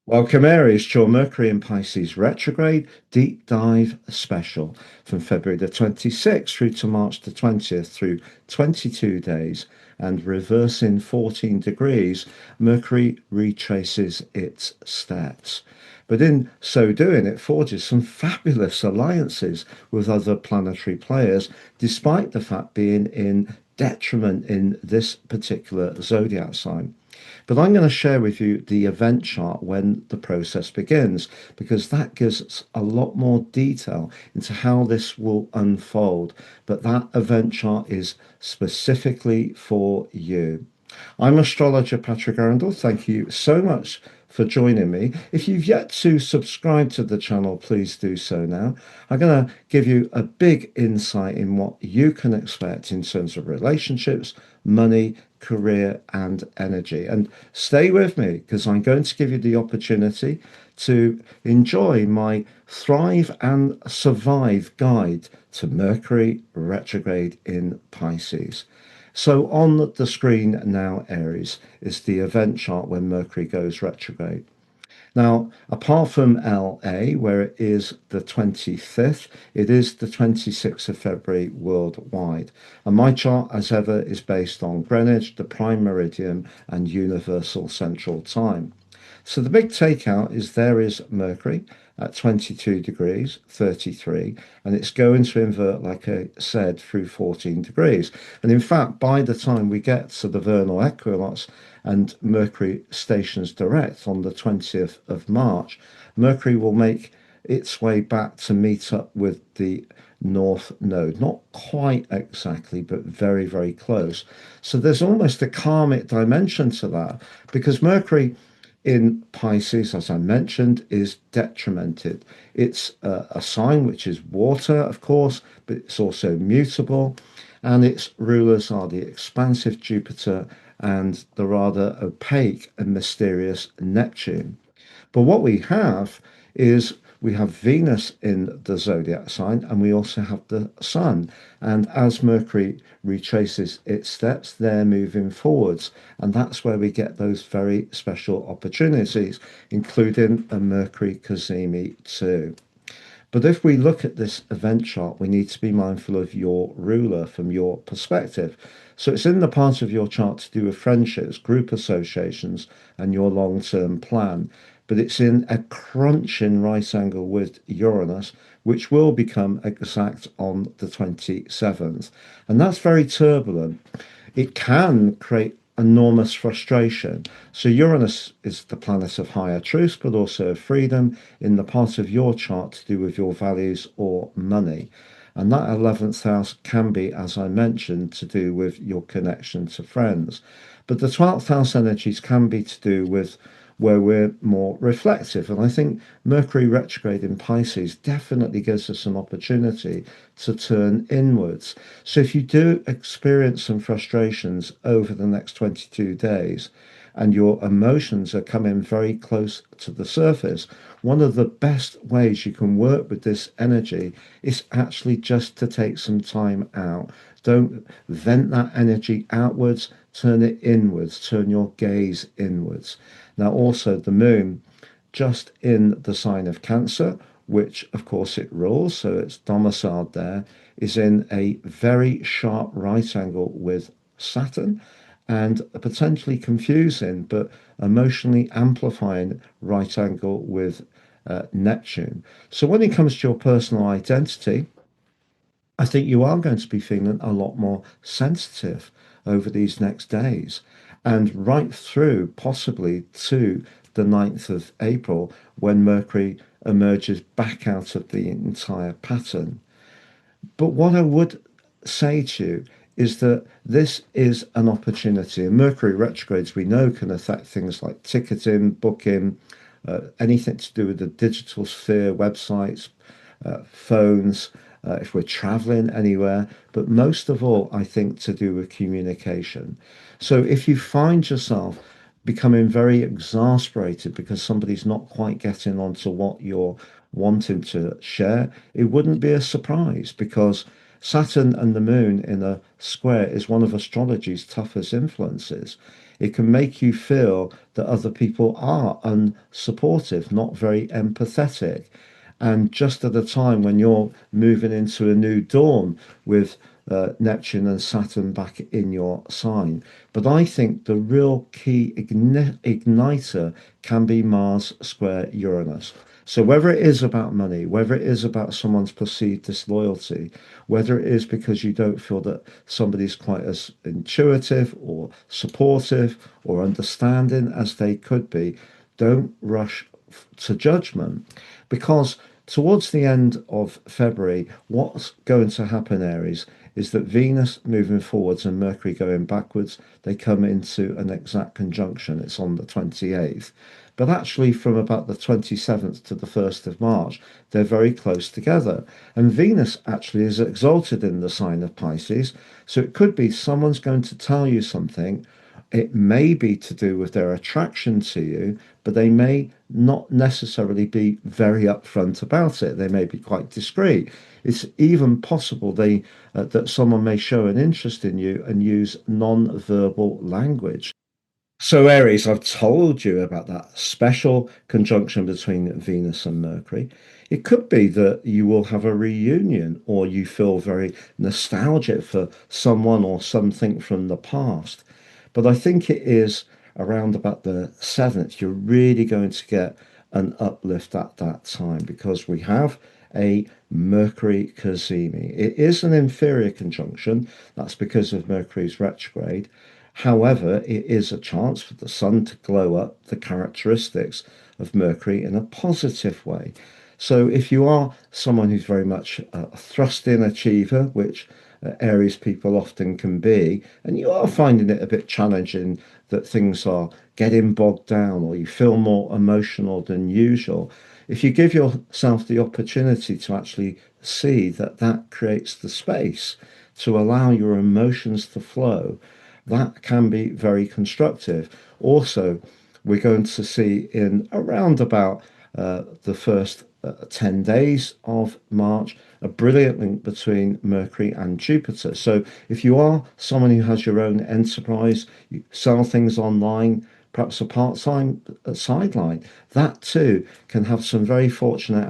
Welcome, Aries, to your Mercury in Pisces retrograde deep dive special from February the 26th through to March the 20th through 22 days. And reversing 14 degrees, Mercury retraces its steps. But in so doing, it forges some fabulous alliances with other planetary players, despite the fact being in detriment in this particular zodiac sign. But I'm going to share with you the event chart when the process begins, because that gives us a lot more detail into how this will unfold. But that event chart is specifically for you. I'm astrologer Patrick Arundel. Thank you so much for joining me. If you've yet to subscribe to the channel, please do so now. I'm going to give you a big insight in what you can expect in terms of relationships, money, career, and energy. And stay with me because I'm going to give you the opportunity to enjoy my Thrive and Survive guide to Mercury retrograde in Pisces. So on the screen now, Aries, is the event chart when Mercury goes retrograde. Now, apart from LA, where it is the 25th, it is the 26th of February worldwide. And my chart, as ever, is based on Greenwich, the prime meridian, and universal central time. So the big takeout is there is Mercury at 22 degrees 33, and it's going to invert, like I said, through 14 degrees. And in fact, by the time we get to the vernal equinox and Mercury stations direct on the 20th of March, Mercury will make its way back to meet up with the North Node. Not quite exactly, but very, very close. So there's almost a karmic dimension to that because Mercury in Pisces, as I mentioned, is detrimented. It's a sign which is water, of course, but it's also mutable, and its rulers are the expansive Jupiter and the rather opaque and mysterious Neptune. But what we have is we have Venus in the zodiac sign and we also have the Sun. And as Mercury retraces its steps, they're moving forwards. And that's where we get those very special opportunities, including a Mercury Cazimi too. But if we look at this event chart, we need to be mindful of your ruler from your perspective. So it's in the part of your chart to do with friendships, group associations, and your long term plan. But it's in a crunching right angle with Uranus, which will become exact on the 27th. And that's very turbulent. It can create enormous frustration. So Uranus is the planet of higher truth, but also of freedom in the part of your chart to do with your values or money. And that 11th house can be, as I mentioned, to do with your connection to friends. But the 12th house energies can be to do with where we're more reflective. And I think Mercury retrograde in Pisces definitely gives us an opportunity to turn inwards. So if you do experience some frustrations over the next 22 days, and your emotions are coming very close to the surface, one of the best ways you can work with this energy is actually just to take some time out. Don't vent that energy outwards, turn it inwards, turn your gaze inwards. Now, also, the moon just in the sign of Cancer, which of course it rules, so it's domiciled there, is in a very sharp right angle with Saturn and a potentially confusing but emotionally amplifying right angle with Neptune. So when it comes to your personal identity, I think you are going to be feeling a lot more sensitive over these next days and right through possibly to the 9th of April when Mercury emerges back out of the entire pattern. But what I would say to you is that this is an opportunity. And Mercury retrogrades, we know, can affect things like ticketing, booking, anything to do with the digital sphere, websites, phones, if we're traveling anywhere, but most of all, I think to do with communication. So if you find yourself becoming very exasperated because somebody's not quite getting onto what you're wanting to share, it wouldn't be a surprise because Saturn and the moon in a square is one of astrology's toughest influences. It can make you feel that other people are unsupportive, not very empathetic. And just at a time when you're moving into a new dawn with Neptune and Saturn back in your sign. But I think the real key igniter can be Mars square Uranus. So whether it is about money, whether it is about someone's perceived disloyalty, whether it is because you don't feel that somebody's quite as intuitive or supportive or understanding as they could be, don't rush to judgment, because towards the end of February, what's going to happen, Aries, is that Venus moving forwards and Mercury going backwards, they come into an exact conjunction. It's on the 28th. But actually, from about the 27th to the 1st of March, they're very close together. And Venus actually is exalted in the sign of Pisces. So it could be someone's going to tell you something. It may be to do with their attraction to you, but they may not necessarily be very upfront about it. They may be quite discreet. It's even possible that someone may show an interest in you and use non-verbal language. So, Aries, I've told you about that special conjunction between Venus and Mercury. It could be that you will have a reunion or you feel very nostalgic for someone or something from the past. But I think it is around about the 7th, you're really going to get an uplift at that time because we have a Mercury cazimi. It is an inferior conjunction. That's because of Mercury's retrograde. However, it is a chance for the sun to glow up the characteristics of Mercury in a positive way. So if you are someone who's very much a thrust-in achiever, which Aries people often can be, and you are finding it a bit challenging that things are getting bogged down or you feel more emotional than usual, if you give yourself the opportunity to actually see that that creates the space to allow your emotions to flow, that can be very constructive. Also, we're going to see in around about the first 10 days of March a brilliant link between Mercury and Jupiter. So if you are someone who has your own enterprise, you sell things online, perhaps a part-time sideline, that too can have some very fortunate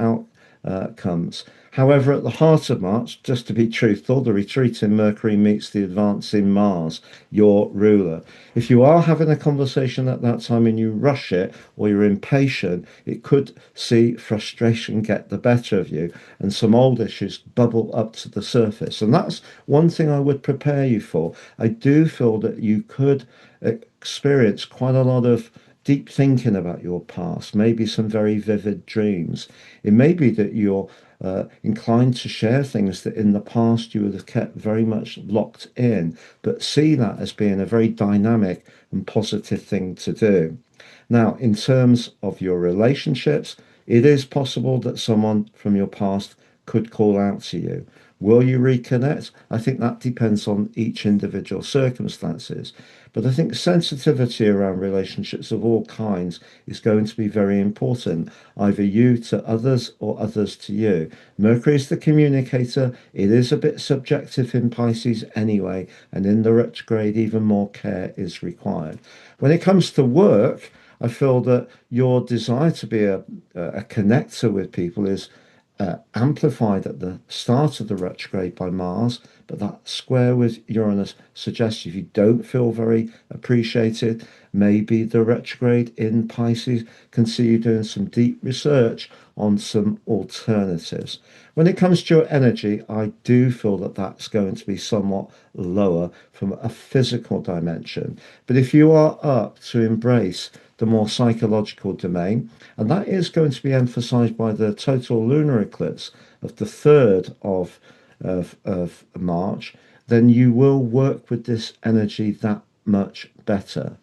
outcomes. However, at the heart of March, just to be truthful, the retreating Mercury meets the advancing Mars, your ruler. If you are having a conversation at that time and you rush it or you're impatient, it could see frustration get the better of you and some old issues bubble up to the surface. And that's one thing I would prepare you for. I do feel that you could experience quite a lot of deep thinking about your past, maybe some very vivid dreams. It may be that you're inclined to share things that in the past you would have kept very much locked in, but see that as being a very dynamic and positive thing to do. Now, in terms of your relationships, it is possible that someone from your past could call out to you. Will you reconnect? I think that depends on each individual circumstances. But I think sensitivity around relationships of all kinds is going to be very important, either you to others or others to you. Mercury is the communicator. It is a bit subjective in Pisces anyway, and in the retrograde, even more care is required. When it comes to work, I feel that your desire to be a connector with people is amplified at the start of the retrograde by Mars, but that square with Uranus suggests if you don't feel very appreciated, maybe the retrograde in Pisces can see you doing some deep research on some alternatives. When it comes to your energy, I do feel that that's going to be somewhat lower from a physical dimension. But if you are up to embrace the more psychological domain, and that is going to be emphasized by the total lunar eclipse of the 3rd of March, then you will work with this energy that much better.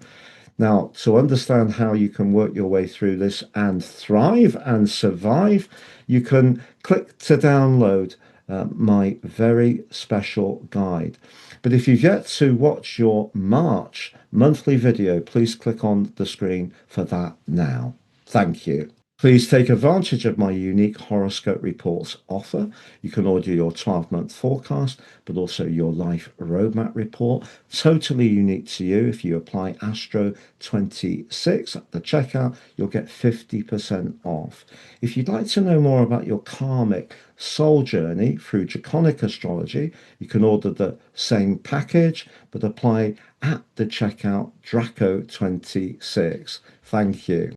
Now, to understand how you can work your way through this and thrive and survive, you can click to download my very special guide. But if you've yet to watch your March monthly video, please click on the screen for that now. Thank you. Please take advantage of my unique horoscope reports offer. You can order your 12-month forecast, but also your life roadmap report, totally unique to you. If you apply Astro 26 at the checkout, you'll get 50% off. If you'd like to know more about your karmic soul journey through draconic astrology, you can order the same package, but apply at the checkout Draco 26. Thank you.